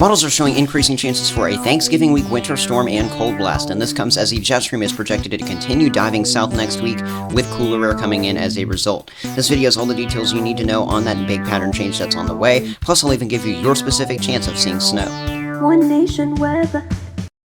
Models are showing increasing chances for a Thanksgiving week winter storm and cold blast, and this comes as the jet stream is projected to continue diving south next week, with cooler air coming in as a result. This video has all the details you need to know on that big pattern change that's on the way, plus I'll even give you your specific chance of seeing snow. One Nation Weather.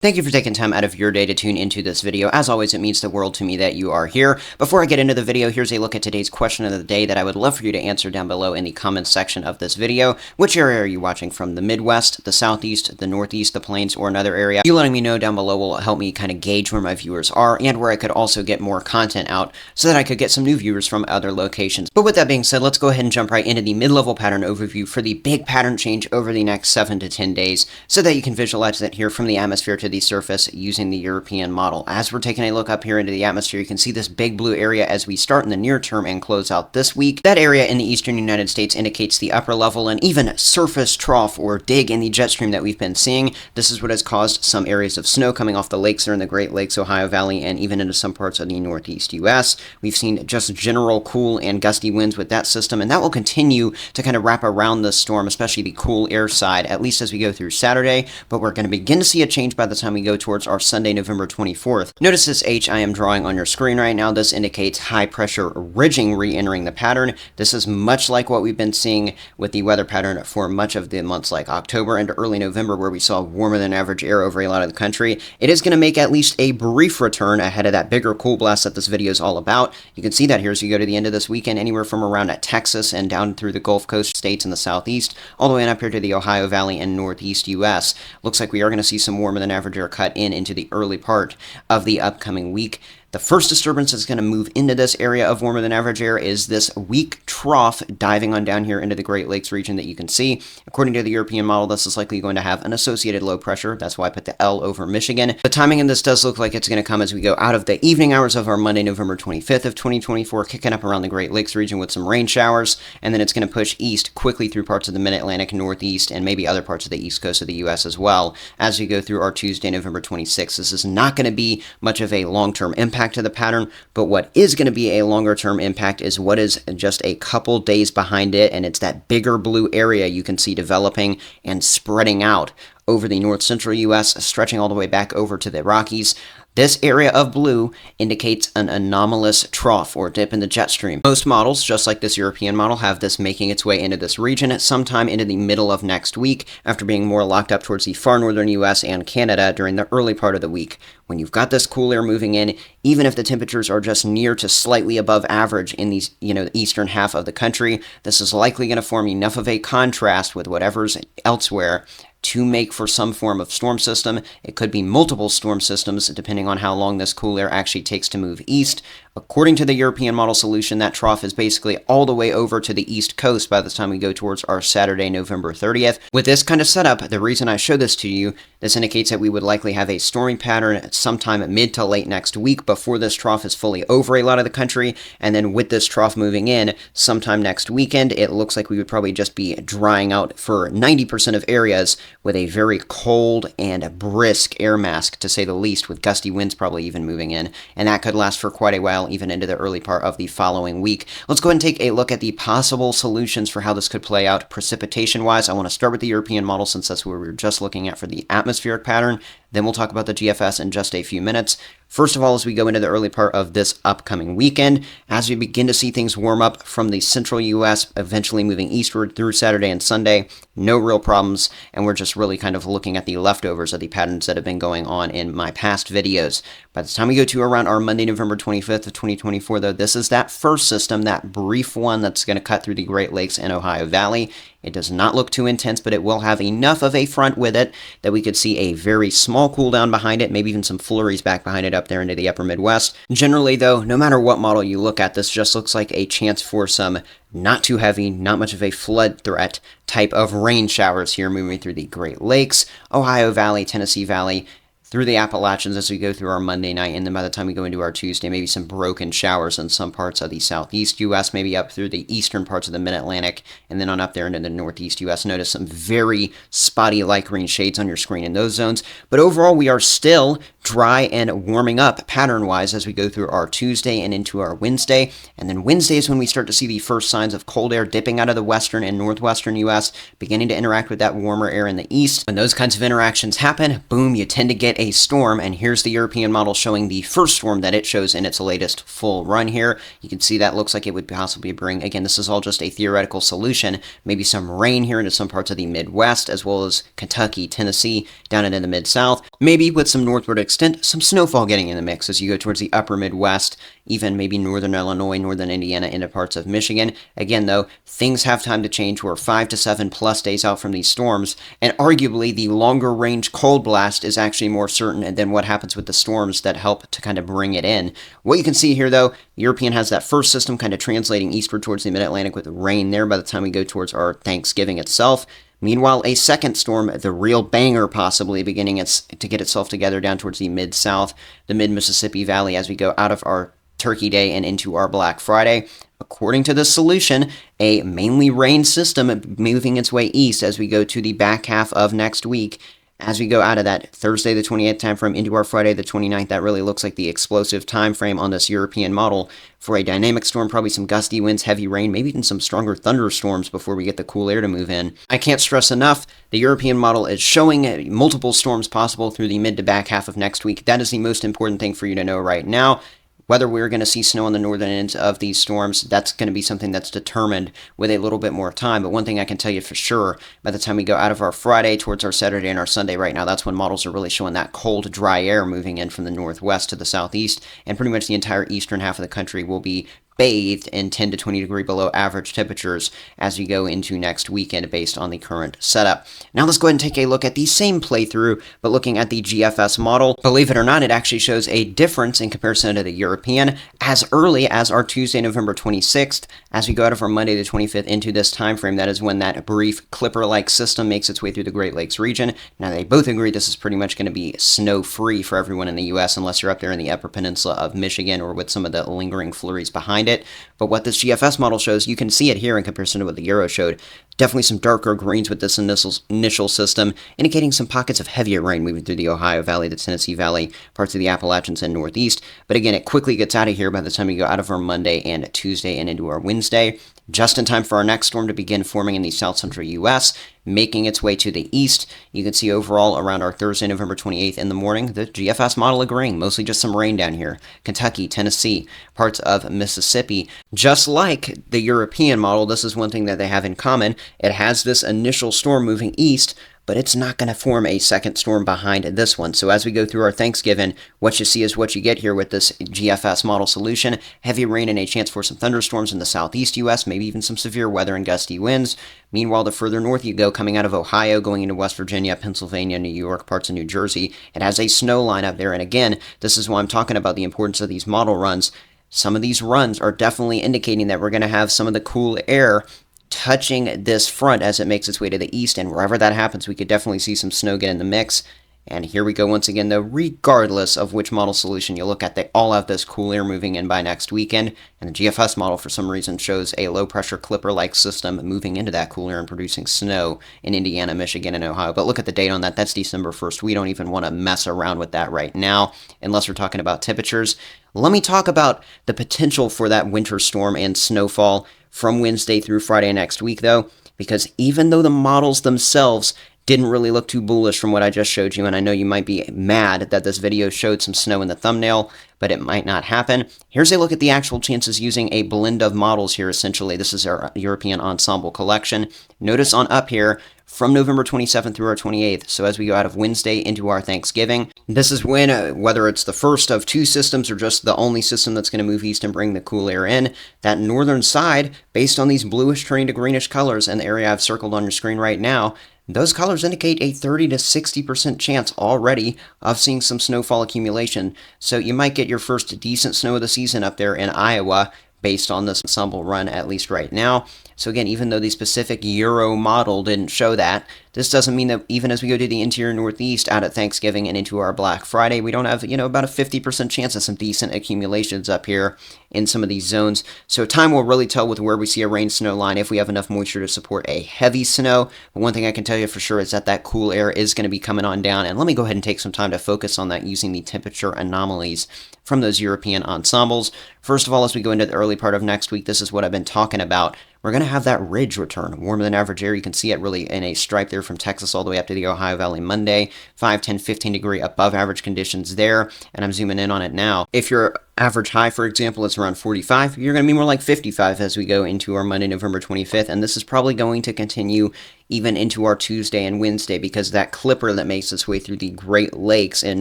Thank you for taking time out of your day to tune into this video. As always, it means the world to me that you are here. Before I get into the video, here's a look at today's question of the day that I would love for you to answer down below in the comments section of this video. Which area are you watching from? The Midwest, the Southeast, the Northeast, the Plains, or another area? You letting me know down below will help me kind of gauge where my viewers are and where I could also get more content out so that I could get some new viewers from other locations. But with that being said, let's go ahead and jump right into the mid-level pattern overview for the big pattern change over the next 7 to 10 days so that you can visualize it here from the atmosphere to the surface using the European model. As we're taking a look up here into the atmosphere, you can see this big blue area as we start in the near term and close out this week. That area in the eastern United States indicates the upper level and even surface trough or dig in the jet stream that we've been seeing. This is what has caused some areas of snow coming off the lakes there in the Great Lakes, Ohio Valley, and even into some parts of the Northeast US. We've seen just general cool and gusty winds with that system, and that will continue to kind of wrap around this storm, especially the cool air side, at least as we go through Saturday, but we're going to begin to see a change by the time we go towards our Sunday, November 24th. Notice this H I am drawing on your screen right now. This indicates high pressure ridging re-entering the pattern. This is much like what we've been seeing with the weather pattern for much of the months like October and early November, where we saw warmer than average air over a lot of the country. It is going to make at least a brief return ahead of that bigger cool blast that this video is all about. You can see that here as you go to the end of this weekend, anywhere from around at Texas and down through the Gulf Coast states in the southeast, all the way on up here to the Ohio Valley and Northeast US. Looks like we are going to see some warmer than average air cut into the early part of the upcoming week. The first disturbance that's going to move into this area of warmer than average air is this weak trough diving on down here into the Great Lakes region that you can see. According to the European model, this is likely going to have an associated low pressure. That's why I put the L over Michigan. The timing in this does look like it's going to come as we go out of the evening hours of our Monday, November 25th of 2024, kicking up around the Great Lakes region with some rain showers, and then it's going to push east quickly through parts of the Mid-Atlantic, Northeast, and maybe other parts of the east coast of the U.S. as well as we go through our Tuesday, November 26th. This is not going to be much of a long-term impact to the pattern, but what is going to be a longer term impact is what is just a couple days behind it, and it's that bigger blue area you can see developing and spreading out over the north central U.S., stretching all the way back over to the Rockies. This area of blue indicates an anomalous trough or dip in the jet stream. Most models, just like this European model, have this making its way into this region sometime into the middle of next week, after being more locked up towards the far northern US and Canada during the early part of the week. When you've got this cool air moving in, even if the temperatures are just near to slightly above average in these, the eastern half of the country, this is likely going to form enough of a contrast with whatever's elsewhere to make for some form of storm system. It could be multiple storm systems depending on how long this cool air actually takes to move east. According to the European model solution, that trough is basically all the way over to the east coast by the time we go towards our Saturday, November 30th. With this kind of setup, the reason I show this to you, this indicates that we would likely have a storming pattern sometime mid to late next week before this trough is fully over a lot of the country, and then with this trough moving in sometime next weekend, it looks like we would probably just be drying out for 90% of areas with a very cold and brisk air mask, to say the least, with gusty winds probably even moving in, and that could last for quite a while, even into the early part of the following week. Let's go ahead and take a look at the possible solutions for how this could play out precipitation-wise. I want to start with the European model since that's what we were just looking at for the atmospheric pattern. Then we'll talk about the GFS in just a few minutes. First of all, as we go into the early part of this upcoming weekend, as we begin to see things warm up from the central U.S., eventually moving eastward through Saturday and Sunday, no real problems, and we're just really kind of looking at the leftovers of the patterns that have been going on in my past videos. By the time we go to around our Monday, November 25th of 2024, though, this is that first system, that brief one that's going to cut through the Great Lakes and Ohio Valley. It does not look too intense, but it will have enough of a front with it that we could see a very small cool down behind it, maybe even some flurries back behind it up there into the upper Midwest. Generally, though, no matter what model you look at, this just looks like a chance for some not too heavy, not much of a flood threat type of rain showers here moving through the Great Lakes, Ohio Valley, Tennessee Valley, through the Appalachians as we go through our Monday night, and then by the time we go into our Tuesday, maybe some broken showers in some parts of the southeast U.S., maybe up through the eastern parts of the mid-Atlantic, and then on up there into the northeast U.S. Notice some very spotty light green shades on your screen in those zones, but overall we are still dry and warming up pattern-wise as we go through our Tuesday and into our Wednesday, and then Wednesday is when we start to see the first signs of cold air dipping out of the western and northwestern U.S., beginning to interact with that warmer air in the east. When those kinds of interactions happen, boom, you tend to get a storm, and here's the European model showing the first storm that it shows in its latest full run here. You can see that looks like it would possibly bring, again, this is all just a theoretical solution, maybe some rain here into some parts of the Midwest, as well as Kentucky, Tennessee, down into the Mid-South, maybe with some northward extent, some snowfall getting in the mix as you go towards the upper Midwest, even maybe northern Illinois, northern Indiana, into parts of Michigan. Again, though, things have time to change. We're 5 to 7 plus days out from these storms, and arguably the longer range cold blast is actually more certain than what happens with the storms that help to kind of bring it in. What you can see here, though, European has that first system kind of translating eastward towards the mid-Atlantic with rain there by the time we go towards our Thanksgiving itself. Meanwhile, a second storm, the real banger possibly, beginning to get itself together down towards the mid-South, the mid-Mississippi Valley as we go out of our Turkey Day and into our Black Friday. According to this solution, a mainly rain system moving its way east as we go to the back half of next week. As we go out of that Thursday the 28th time frame into our Friday the 29th, that really looks like the explosive time frame on this European model for a dynamic storm, probably some gusty winds, heavy rain, maybe even some stronger thunderstorms before we get the cool air to move in. I can't stress enough, the European model is showing multiple storms possible through the mid to back half of next week. That is the most important thing for you to know right now. Whether we're going to see snow on the northern ends of these storms, that's going to be something that's determined with a little bit more time. But one thing I can tell you for sure, by the time we go out of our Friday towards our Saturday and our Sunday right now, that's when models are really showing that cold, dry air moving in from the northwest to the southeast, and pretty much the entire eastern half of the country will be bathed in 10 to 20 degree below average temperatures as we go into next weekend based on the current setup. Now let's go ahead and take a look at the same playthrough, but looking at the GFS model. Believe it or not, it actually shows a difference in comparison to the European as early as our Tuesday, November 26th. As we go out of our Monday the 25th into this time frame, that is when that brief clipper-like system makes its way through the Great Lakes region. Now they both agree this is pretty much going to be snow-free for everyone in the U.S. unless you're up there in the upper peninsula of Michigan or with some of the lingering flurries behind it. But what this GFS model shows, you can see it here in comparison to what the Euro showed. Definitely some darker greens with this initial system, indicating some pockets of heavier rain moving through the Ohio Valley, the Tennessee Valley, parts of the Appalachians, and Northeast. But again, it quickly gets out of here by the time we go out of our Monday and Tuesday and into our Wednesday, just in time for our next storm to begin forming in the south central U.S., making its way to the east. You can see overall around our Thursday, November 28th in the morning, the GFS model agreeing, mostly just some rain down here. Kentucky, Tennessee, parts of Mississippi. Just like the European model, this is one thing that they have in common. It has this initial storm moving east, but it's not going to form a second storm behind this one. So as we go through our Thanksgiving, what you see is what you get here with this GFS model solution. Heavy rain and a chance for some thunderstorms in the southeast U.S., maybe even some severe weather and gusty winds. Meanwhile, the further north you go, coming out of Ohio, going into West Virginia, Pennsylvania, New York, parts of New Jersey, it has a snow line up there. And again, this is why I'm talking about the importance of these model runs. Some of these runs are definitely indicating that we're going to have some of the cool air touching this front as it makes its way to the east, and wherever that happens, we could definitely see some snow get in the mix. And here we go once again, though, regardless of which model solution you look at, they all have this cool air moving in by next weekend, and the GFS model, for some reason, shows a low-pressure clipper-like system moving into that cool air and producing snow in Indiana, Michigan, and Ohio. But look at the date on that. That's December 1st. We don't even want to mess around with that right now, unless we're talking about temperatures. Let me talk about the potential for that winter storm and snowfall from Wednesday through Friday next week, though, because even though the models themselves didn't really look too bullish from what I just showed you, and I know you might be mad that this video showed some snow in the thumbnail, but it might not happen. Here's a look at the actual chances using a blend of models here, essentially. This is our European Ensemble collection. Notice on up here, from November 27th through our 28th, so as we go out of Wednesday into our Thanksgiving, this is when, whether it's the first of two systems or just the only system that's going to move east and bring the cool air in, that northern side, based on these bluish turning to greenish colors and the area I've circled on your screen right now, those colors indicate a 30 to 60% chance already of seeing some snowfall accumulation. So you might get your first decent snow of the season up there in Iowa based on this ensemble run, at least right now. So again, even though the specific Euro model didn't show that, This doesn't mean that even as we go to the interior Northeast out at Thanksgiving and into our Black Friday, we don't have, about a 50% chance of some decent accumulations up here in some of these zones. So time will really tell with where we see a rain snow line if we have enough moisture to support a heavy snow. But one thing I can tell you for sure is that that cool air is going to be coming on down. And let me go ahead and take some time to focus on that using the temperature anomalies from those European ensembles. First of all, as we go into the early part of next week, this is what I've been talking about. We're going to have that ridge return, warmer than average air. You can see it really in a stripe there from Texas all the way up to the Ohio Valley Monday. 5, 10, 15 degree above average conditions there, and I'm zooming in on it now. If your average high, for example, is around 45, you're going to be more like 55 as we go into our Monday, November 25th, and this is probably going to continue even into our Tuesday and Wednesday because that clipper that makes its way through the Great Lakes and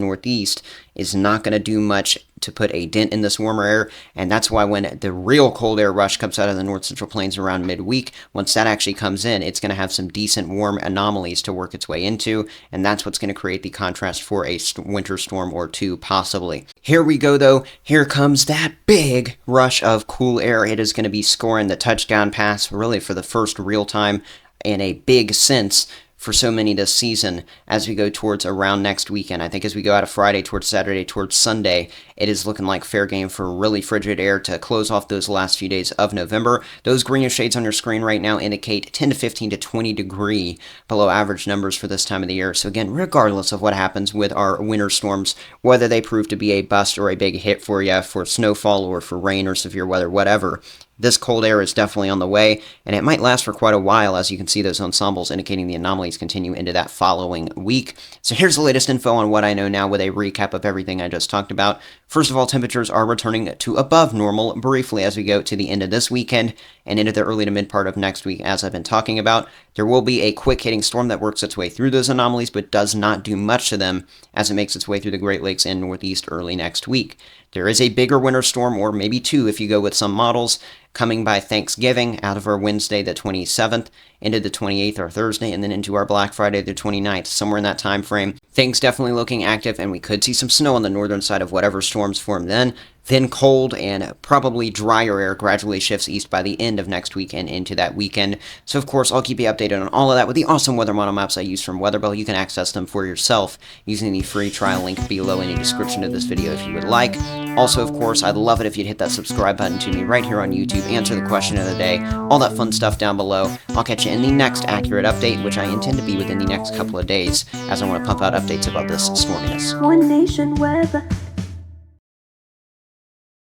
Northeast is not going to do much to put a dent in this warmer air, and that's why when the real cold air rush comes out of the North Central Plains around midweek, once that actually comes in, it's going to have some decent warm anomalies to work its way into, and that's what's going to create the contrast for a winter storm or two, possibly. Here we go, though. Here comes that big rush of cool air. It is going to be scoring the touchdown pass, really for the first real time in a big sense for so many this season as we go towards around next weekend. I think as we go out of Friday towards Saturday towards Sunday, it is looking like fair game for really frigid air to close off those last few days of November. Those greenish shades on your screen right now indicate 10 to 15 to 20 degree below average numbers for this time of the year. So again, regardless of what happens with our winter storms, whether they prove to be a bust or a big hit for you for snowfall or for rain or severe weather, whatever, this cold air is definitely on the way, and it might last for quite a while, as you can see those ensembles indicating the anomalies continue into that following week. So here's the latest info on what I know now with a recap of everything I just talked about. First of all, temperatures are returning to above normal briefly as we go to the end of this weekend and into the early to mid part of next week, as I've been talking about. There will be a quick hitting storm that works its way through those anomalies, but does not do much to them as it makes its way through the Great Lakes and Northeast early next week. There is a bigger winter storm, or maybe two if you go with some models, coming by Thanksgiving out of our Wednesday the 27th into the 28th or Thursday, and then into our Black Friday the 29th, somewhere in that time frame. Things definitely looking active, and we could see some snow on the northern side of whatever storms form then. Then cold and probably drier air gradually shifts east by the end of next week and into that weekend. So of course, I'll keep you updated on all of that with the awesome weather model maps I use from Weatherbell. You can access them for yourself using the free trial link below in the description of this video if you would like. Also, of course, I'd love it if you'd hit that subscribe button to me right here on YouTube, answer the question of the day, all that fun stuff down below. I'll catch you in the next accurate update, which I intend to be within the next couple of days, as I want to pump out updates about this storminess. One nation weather.